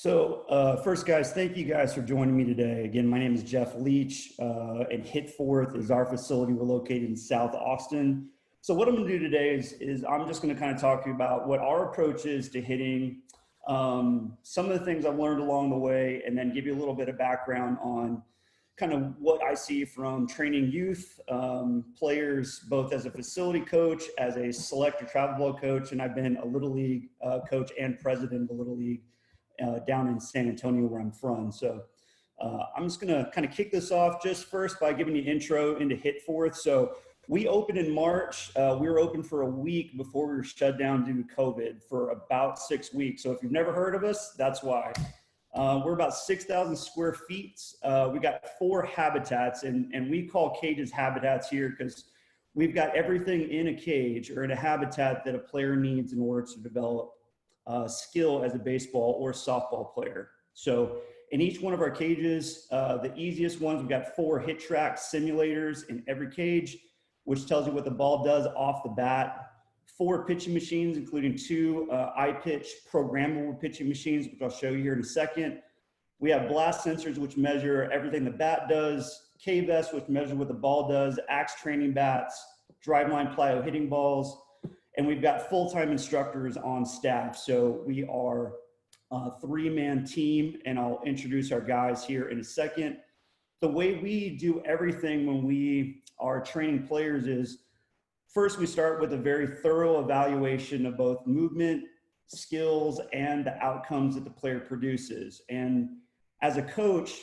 First, guys, thank you guys for joining me today. Again, my name is Jeff Leach, and Hitforth is our facility. We're located in South Austin. So what I'm going to do today is I'm just going to kind of talk to you about what our approach is to hitting, some of the things I've learned along the way, and then give you a little bit of background on kind of what I see from training youth players, both as a facility coach, as a select or travel ball coach, and I've been a Little League coach and president of the Little League down in San Antonio, where I'm from. So I'm just going to kind of kick this off just first by giving you an intro into Hitforth. So we opened in March. We were open for a week before we were shut down due to COVID for about 6 weeks. So if you've never heard of us, that's why. We're about 6,000 square feet. We got 4 habitats, and we call cages habitats here because we've got everything in a cage or in a habitat that a player needs in order to develop skill as a baseball or softball player. So in each one of our cages, the easiest ones, we've got 4 hit track simulators in every cage, which tells you what the ball does off the bat. 4 pitching machines, including 2 iPitch programmable pitching machines, which I'll show you here in a second. We have blast sensors, which measure everything the bat does, K-Vest, which measures what the ball does, axe training bats, driveline plyo hitting balls, and we've got full-time instructors on staff. So we are a 3-man team, and I'll introduce our guys here in a second. The way we do everything when we are training players is, first, we start with a very thorough evaluation of both movement, skills, and the outcomes that the player produces. And as a coach,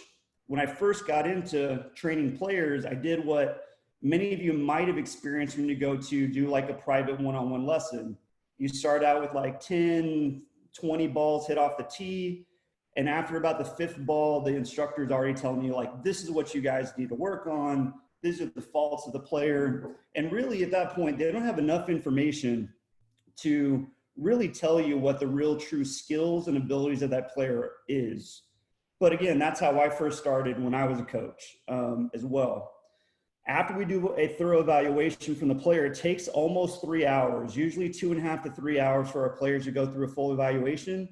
when I first got into training players, I did what many of you might have experienced when you go to do like a private one-on-one lesson. You start out with like 10, 20 balls hit off the tee. And after about the 5th ball, the instructor's already telling you, like, this is what you guys need to work on. These are the faults of the player. And really at that point, they don't have enough information to really tell you what the real true skills and abilities of that player is. But again, that's how I first started when I was a coach as well. After we do a thorough evaluation from the player, it takes almost 3 hours, usually 2.5 to 3 hours for our players to go through a full evaluation.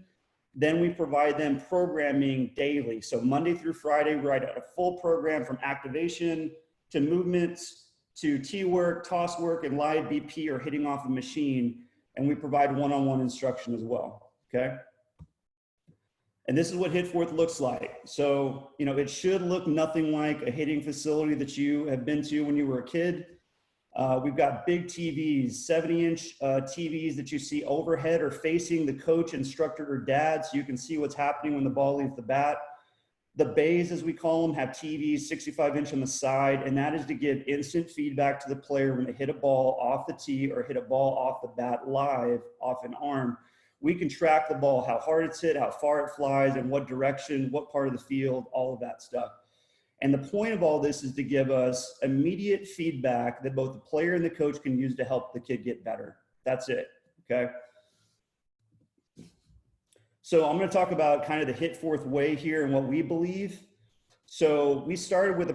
Then we provide them programming daily. So Monday through Friday, we write out a full program from activation to movements, to tee work, toss work, and live BP or hitting off a machine. And we provide one-on-one instruction as well, okay? And this is what Hitforth looks like. So, you know, it should look nothing like a hitting facility that you have been to when you were a kid. We've got big TVs, 70-inch TVs that you see overhead or facing the coach, instructor, or dad, so you can see what's happening when the ball leaves the bat. The bays, as we call them, have TVs 65-inch on the side, and that is to give instant feedback to the player when they hit a ball off the tee or hit a ball off the bat live off an arm. We can track the ball, how hard it's hit, how far it flies, in what direction, what part of the field, all of that stuff. And the point of all this is to give us immediate feedback that both the player and the coach can use to help the kid get better. That's it, okay? So I'm going to talk about kind of the Hitforth way here and what we believe. So we started with the